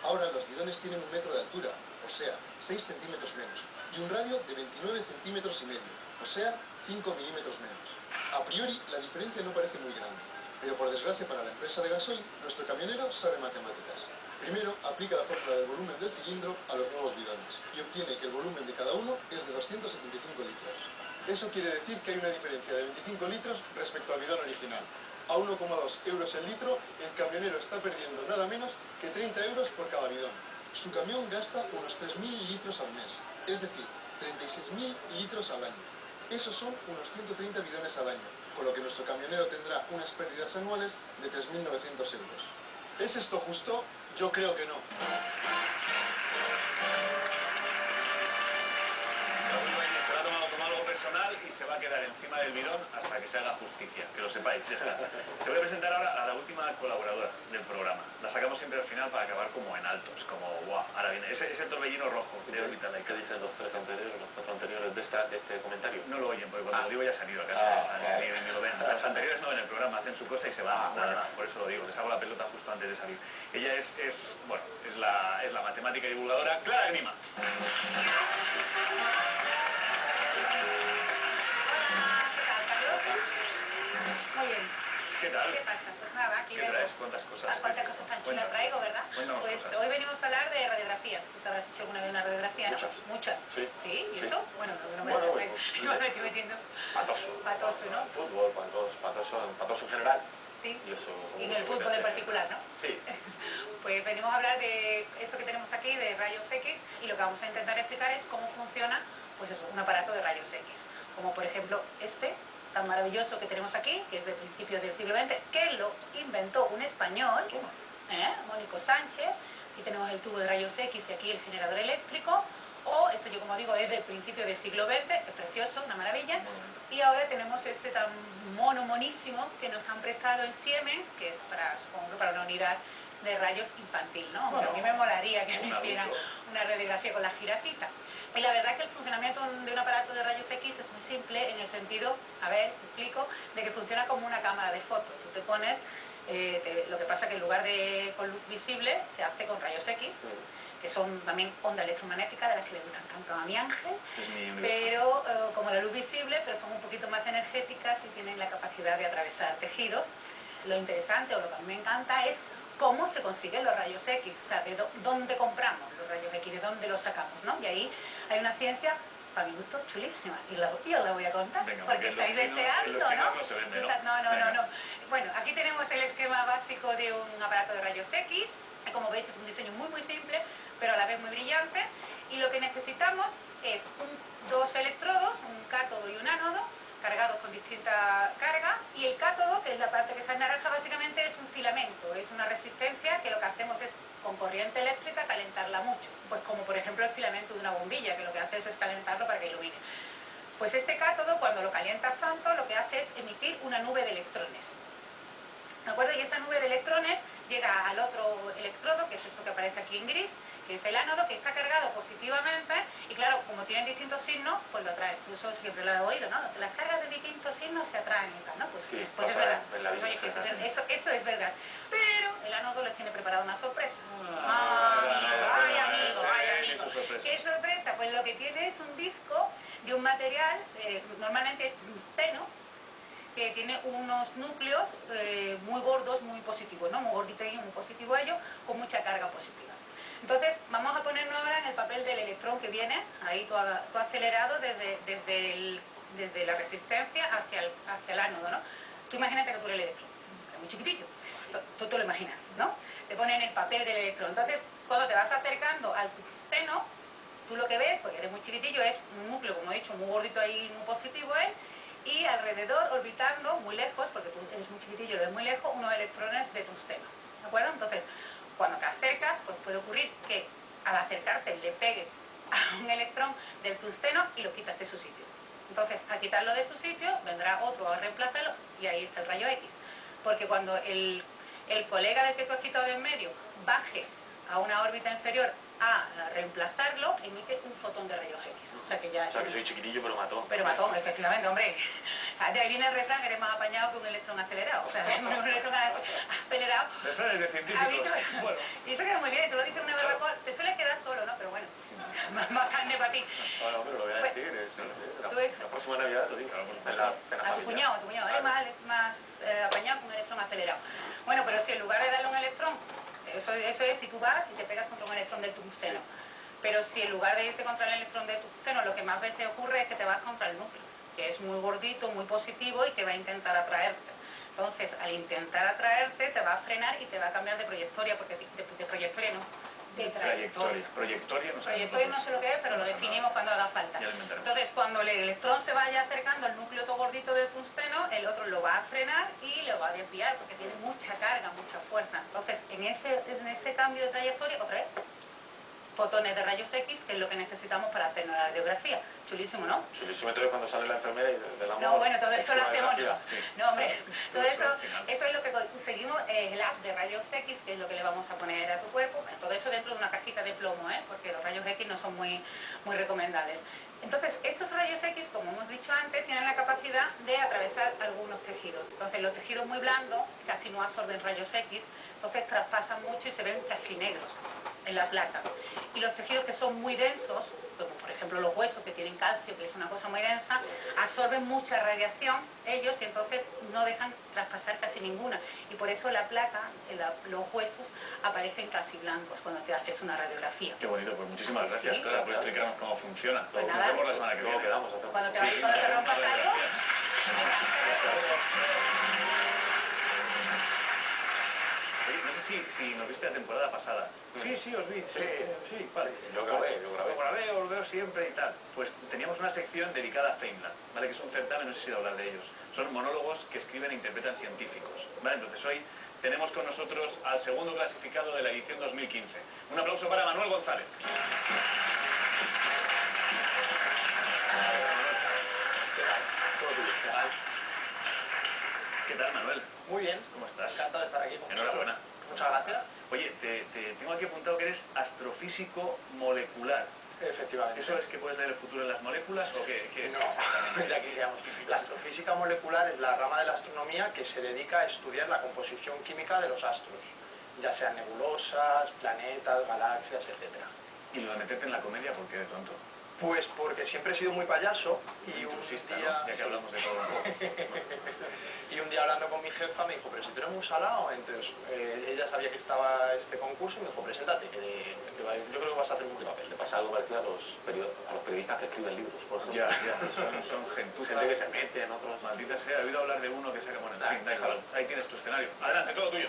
Ahora los bidones tienen 1 metro de altura, o sea, 6 centímetros menos, y un radio de 29 centímetros y medio, o sea, 5 milímetros menos. A priori, la diferencia no parece muy grande, pero por desgracia para la empresa de gasoil, nuestro camionero sabe matemáticas. Primero, aplica la fórmula del volumen del cilindro a los nuevos bidones y obtiene que el volumen de cada uno es de 275 litros. Eso quiere decir que hay una diferencia de 25 litros respecto al bidón original. A 1,2 euros el litro, el camionero está perdiendo nada menos que 30 euros por cada bidón. Su camión gasta unos 3.000 litros al mes, es decir, 36.000 litros al año. Esos son unos 130 bidones al año, con lo que nuestro camionero tendrá unas pérdidas anuales de 3.900 euros. ¿Es esto justo? Yo creo que no. personal y se va a quedar encima del bidón hasta que se haga justicia, que lo sepáis, ya está. Te voy a presentar ahora a la última colaboradora del programa. La sacamos siempre al final para acabar como en alto, es como guau, ahora viene ese torbellino rojo de Orbital Laika. ¿Qué dicen los cuatro anteriores de este comentario? No lo oyen, porque cuando lo digo ya se han ido a casa, ni lo ven. Los anteriores no ven el programa, hacen su cosa y se van, por eso lo digo, les hago la pelota justo antes de salir. Ella es la matemática divulgadora Clara Grima. Muy bien. ¿Qué tal? ¿Qué pasa? Pues nada, aquí ¿Qué vengo. traes? ¿Cuántas cosas? ¿Cuántas cosas tan chulas traigo, verdad? Cuéntanos Pues cosas. hoy venimos a hablar de radiografías. ¿Tú te habrás hecho alguna vez una radiografía, no? Muchas. Muchas. Sí. ¿Sí? ¿Y Sí. eso? Bueno, no me Bueno, lo pues, me estoy metiendo. Patoso. Patoso, ¿no? Fútbol, patoso en general. Sí. Y eso... Y en el fútbol en particular, ¿no? Sí. Pues venimos a hablar de eso que tenemos aquí, de rayos X, y lo que vamos a intentar explicar es cómo funciona, pues eso, un aparato de rayos X. Como por ejemplo este, tan maravilloso que tenemos aquí, que es de principios del siglo XX, que lo inventó un español, Mónico Sánchez. Aquí tenemos el tubo de rayos X y aquí el generador eléctrico. O, esto yo como digo, es del principio del siglo XX, es precioso, una maravilla. Y ahora tenemos este tan monísimo que nos han prestado en Siemens, que es supongo que para una unidad de rayos infantil, ¿no? Aunque a mí me molaría que me hicieran una radiografía con la jirafita. Y la verdad es que el funcionamiento de un aparato de rayos X es muy simple en el sentido, a ver, te explico, de que funciona como una cámara de fotos. Tú te pones, lo que pasa que en lugar de con luz visible, se hace con rayos X, que son también onda electromagnética, de las que le gustan tanto a mi Ángel, pero como la luz visible, pero son un poquito más energéticas y tienen la capacidad de atravesar tejidos. Lo interesante, o lo que a mí me encanta, es cómo se consiguen los rayos X, o sea, de dónde compramos los rayos X, de dónde los sacamos, ¿no? Y ahí hay una ciencia, para mi gusto, chulísima, y os la voy a contar. Venga, porque estáis deseando, ¿no? Se vende, ¿no? No. Bueno, aquí tenemos el esquema básico de un aparato de rayos X, que como veis es un diseño muy simple, pero a la vez muy brillante, y lo que necesitamos es dos electrodos, un cátodo y un ánodo, cargados con distinta carga, y el cátodo, que es la parte que está en naranja, básicamente es un filamento, es una resistencia que lo que hacemos es, con corriente eléctrica, calentarla mucho, pues como por ejemplo el filamento de una bombilla, que lo que hace es calentarlo para que ilumine. Pues este cátodo, cuando lo calientas tanto, lo que hace es emitir una nube de electrones. ¿De acuerdo? Y esa nube de electrones llega al otro electrodo, que es esto que aparece aquí en gris, que es el ánodo, que está cargado positivamente, y claro, como tienen distintos signos, pues lo atrae. Tú eso siempre lo has oído, ¿no? Las cargas de distintos signos se atraen y tal, ¿no? Pues, sí, pues es verdad. Oye, eso es verdad. Pero el ánodo les tiene preparada una sorpresa. Ay, amigo. ¿Qué sorpresa? Pues lo que tiene es un disco de un material, normalmente es tungsteno, que tiene unos núcleos muy gordos, muy positivos, ¿no? Muy gordito y muy positivo ello, con mucha carga positiva. Entonces, vamos a ponernos ahora en el papel del electrón que viene, ahí todo acelerado desde la resistencia hacia el ánodo, ¿no? Tú imagínate que tú eres el electrón, es muy chiquitillo, tú te lo imaginas, ¿no? Te ponen el papel del electrón. Entonces, cuando te vas acercando al tungsteno, tú lo que ves, porque eres muy chiquitillo, es un núcleo, como he dicho, muy gordito ahí, muy positivo, y alrededor, orbitando, muy lejos, porque tú eres muy chiquitillo, eres muy lejos, unos electrones de tungsteno, ¿de acuerdo? Entonces, cuando te acercas, pues puede ocurrir que al acercarte le pegues a un electrón del tungsteno y lo quitas de su sitio. Entonces, al quitarlo de su sitio, vendrá otro a reemplazarlo y ahí está el rayo X. Porque cuando el colega del que tú has quitado de en medio baje a una órbita inferior a reemplazarlo, emite un fotón de rayos X. O sea que soy chiquitillo pero matón. Pero matón, efectivamente, hombre. De ahí viene el refrán, eres más apañado que un electrón acelerado. O sea, un electrón acelerado. Refranes de científicos. Bueno. Y eso queda muy bien, tú lo dices una barbacoa, te suele quedar solo, ¿no? Pero bueno, más carne para ti. Bueno, pero lo voy a decir, la próxima Navidad lo digo. A tu cuñado, eres más apañado que un electrón acelerado. Bueno, pero si en lugar de darle un electrón, eso es si tú vas y te pegas contra un electrón del tungsteno. Pero si en lugar de irte contra el electrón del tungsteno, lo que más veces ocurre es que te vas contra el núcleo, que es muy gordito, muy positivo y que va a intentar atraerte. Entonces, al intentar atraerte, te va a frenar y te va a cambiar de trayectoria, porque de trayectoria no, de trayectoria. Trayectoria no sé lo que es, pero lo definimos cuando haga falta. Entonces, cuando el electrón se vaya acercando al núcleo todo gordito del tungsteno, el otro lo va a frenar y lo va a desviar, porque tiene mucha carga, mucha fuerza. Entonces, en ese cambio de trayectoria, otra vez, fotones de rayos X, que es lo que necesitamos para hacer una radiografía. Chulísimo, ¿no? Chulísimo, entonces cuando sale la enfermera y de la No, bueno, todo eso lo hacemos. Sí. No, hombre, todo eso es lo que conseguimos, el haz de rayos X, que es lo que le vamos a poner a tu cuerpo. Bueno, todo eso dentro de una cajita de plomo, porque los rayos X no son muy recomendables. Entonces, estos rayos X, como hemos dicho antes, tienen la capacidad de atravesar algunos tejidos. Entonces, los tejidos muy blandos casi no absorben rayos X, entonces traspasan mucho y se ven casi negros en la placa. Y los tejidos que son muy densos, como por ejemplo los huesos, que tienen calcio, que es una cosa muy densa, absorben mucha radiación ellos y entonces no dejan traspasar casi ninguna. Y por eso la placa, los huesos, aparecen casi blancos cuando te haces una radiografía. Qué bonito, pues muchísimas gracias, Clara, por explicarnos cómo funciona. Pues Nos vemos la semana que viene. Cuando te rompas algo, No sé si nos viste la temporada pasada. Sí, os vi. Sí, vale. Yo grabé. Os veo siempre y tal. Pues teníamos una sección dedicada a Feynman, ¿vale? Que es un certamen, no sé si he oído hablar de ellos. Son monólogos que escriben e interpretan científicos, ¿vale? Entonces hoy tenemos con nosotros al segundo clasificado de la edición 2015. Un aplauso para Manuel González. ¿Qué tal, Manuel? Muy bien. ¿Cómo estás? Encantado de estar aquí. Enhorabuena. Muchas gracias. Oye, te tengo aquí apuntado que eres astrofísico molecular. Efectivamente. ¿Eso es que puedes leer el futuro en las moléculas o qué es No, exactamente? de aquí digamos. La astrofísica molecular es la rama de la astronomía que se dedica a estudiar la composición química de los astros, ya sean nebulosas, planetas, galaxias, etc. Y lo de meterte en la comedia, ¿por qué de pronto? Pues porque siempre he sido muy payaso y un día... ¿no? Ya que hablamos de todo un poco. Y un día hablando con mi jefa me dijo, pero si tú eres muy salado, entonces ella sabía que estaba este concurso y me dijo, preséntate, que yo creo que vas a hacer un buen papel. Le pasa algo parecido a los periodistas que escriben libros, por ejemplo. Ya, son gentuza. Gente que se mete en otros... Maldita sea, he oído hablar de uno que saca... Bueno, en fin, déjalo. Ahí tienes tu escenario. Adelante, todo tuyo.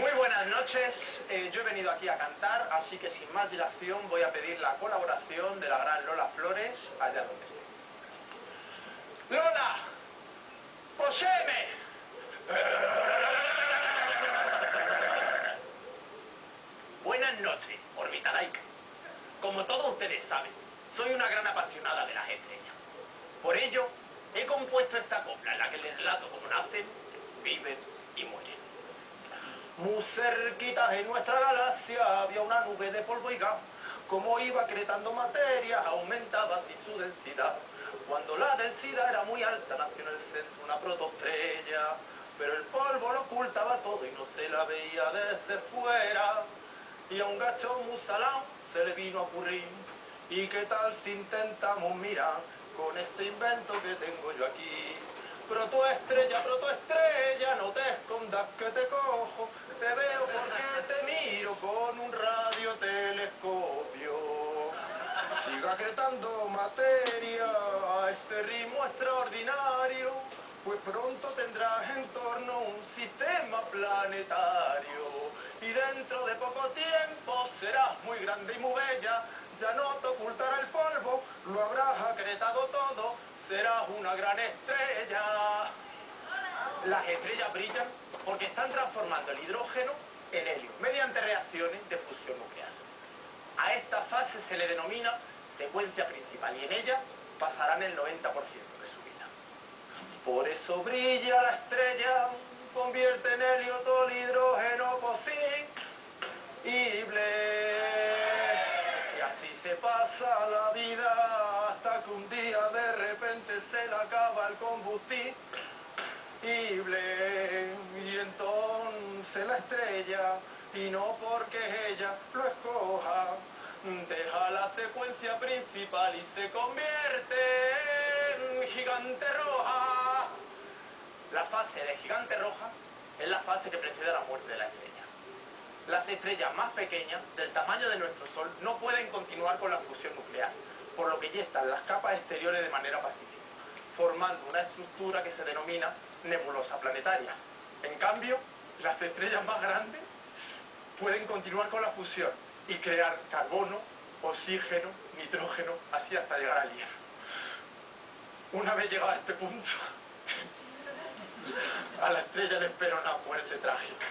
Muy buenas noches, yo he venido aquí a cantar, así que sin más dilación voy a pedir la colaboración de la gran Lola Flores allá donde esté. ¡Lola! ¡Poséeme! Buenas noches, Órbita Laica. Como todos ustedes saben, soy una gran apasionada de las estrellas. Por ello, he compuesto esta copla en la que les relato cómo nacen, viven y mueren. Muy cerquita en nuestra galaxia había una nube de polvo y gas. Como iba acretando materia, aumentaba así su densidad. Cuando la densidad era muy alta, nació en el centro una protoestrella. Pero el polvo lo ocultaba todo y no se la veía desde fuera. Y a un gacho muy salado se le vino a ocurrir. ¿Y qué tal si intentamos mirar con este invento que tengo yo aquí? Protoestrella, no te escondas que te cojo. Te veo porque te miro con un radiotelescopio. Siga acretando materia a este ritmo extraordinario, pues pronto tendrás en torno un sistema planetario. Y dentro de poco tiempo serás muy grande y muy bella. Ya no te ocultará el polvo, lo habrás acretado todo. Serás una gran estrella. Las estrellas brillan porque están transformando el hidrógeno en helio mediante reacciones de fusión nuclear. A esta fase se le denomina secuencia principal y en ella pasarán el 90% de su vida. Por eso brilla la estrella, convierte en helio todo el hidrógeno posible. Y así se pasa la vida hasta que un día de repente se le acaba el combustible. Y entonces la estrella, y no porque ella lo escoja, deja la secuencia principal y se convierte en gigante roja. La fase de gigante roja es la fase que precede a la muerte de la estrella. Las estrellas más pequeñas, del tamaño de nuestro Sol, no pueden continuar con la fusión nuclear, por lo que yestan las capas exteriores de manera pacífica, formando una estructura que se denomina nebulosa planetaria. En cambio, las estrellas más grandes pueden continuar con la fusión y crear carbono, oxígeno, nitrógeno, así hasta llegar al hierro. Una vez llegado a este punto, A la estrella le espera una muerte trágica.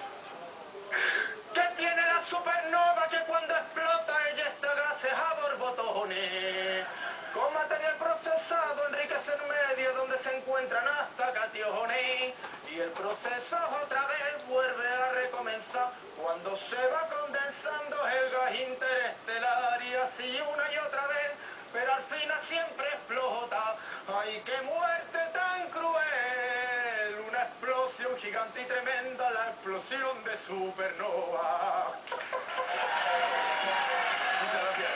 ¿Qué tiene la supernova que cuando explota ella está gases a borbotones? Con material procesado enriquece en medio donde se encuentran hasta cationes. Y el proceso otra vez vuelve a recomenzar cuando se va condensando el gas interestelar y así una y otra vez, pero al final siempre explota. ¡Ay, qué muerte tan cruel! Una explosión gigante y tremenda, la explosión de supernova. Muchas gracias.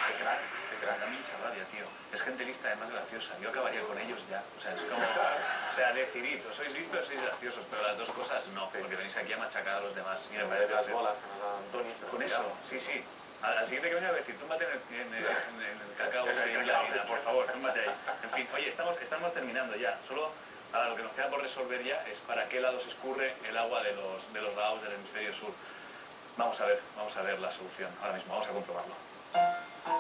Qué crack, a mí mucha rabia, tío. Es gente lista, además graciosa. Yo acabaría con ellos ya. O sea, es como... O sea, decidid, o sois listos o sois graciosos, pero las dos cosas no, porque venís aquí a machacar a los demás. Mira, me parece las bolas que nos da Antonio. con eso, sí. Al siguiente que venga a decir, túmbate en el cacao, en la harina, por favor, túmbate ahí. En fin, oye, estamos terminando ya. Solo ahora lo que nos queda por resolver ya es para qué lado se escurre el agua de los lavabos del hemisferio sur. Vamos a ver la solución ahora mismo, vamos a comprobarlo.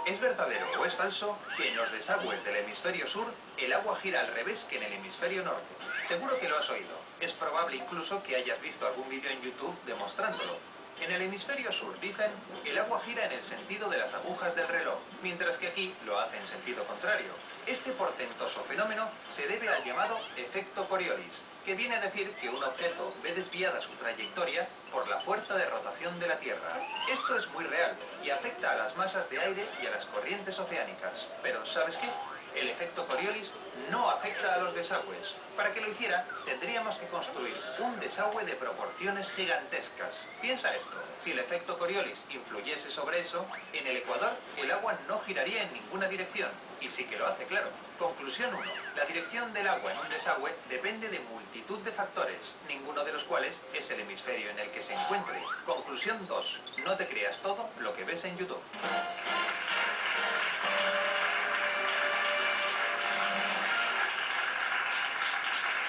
¿Es verdadero o es falso que en los desagües del hemisferio sur el agua gira al revés que en el hemisferio norte? Seguro que lo has oído. Es probable incluso que hayas visto algún vídeo en YouTube demostrándolo. En el hemisferio sur, dicen, el agua gira en el sentido de las agujas del reloj, mientras que aquí lo hace en sentido contrario. Este portentoso fenómeno se debe al llamado efecto Coriolis, que viene a decir que un objeto ve desviada su trayectoria por la fuerza de rotación de la Tierra. Esto es muy real y afecta a las masas de aire y a las corrientes oceánicas. Pero, ¿sabes qué? El efecto Coriolis no afecta a los desagües. Para que lo hiciera, tendríamos que construir un desagüe de proporciones gigantescas. Piensa esto, si el efecto Coriolis influyese sobre eso, en el Ecuador el agua no giraría en ninguna dirección. Y sí que lo hace, claro. Conclusión 1. La dirección del agua en un desagüe depende de multitud de factores, ninguno de los cuales es el hemisferio en el que se encuentre. Conclusión 2. No te creas todo lo que ves en YouTube.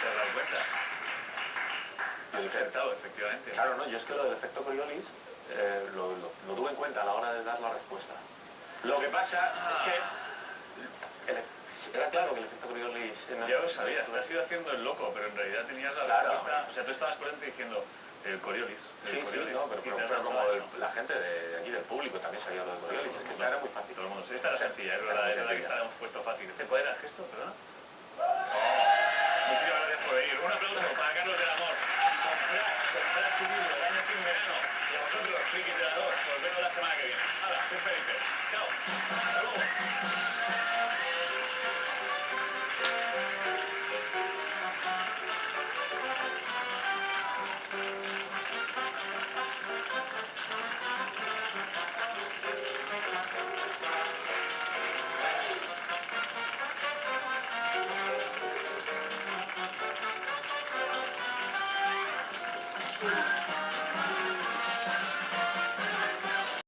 ¿Te has dado cuenta? Has acertado, efectivamente. Claro, no, yo es que lo del efecto Coriolis lo tuve en cuenta a la hora de dar la respuesta. Lo que pasa es que era claro que el efecto Coriolis... Ya lo sabías, te has ido haciendo el loco, pero en realidad tenías la respuesta... O sea, tú estabas por dentro diciendo el Coriolis. Sí, no, pero como la gente de aquí del público también sabía lo del Coriolis, es que esta era muy fácil. Todo el mundo, esta era sencilla, es verdad que esta la hemos puesto fácil. ¿Te puede dar el gesto, perdona? Muchísimas gracias por venir. Un aplauso para Carlos del Amor. Comprad su libro, El año sin verano. Y a vosotros, frikis de la 2, nos vemos la semana que viene. Hala, sed felices. Chao. Hasta luego.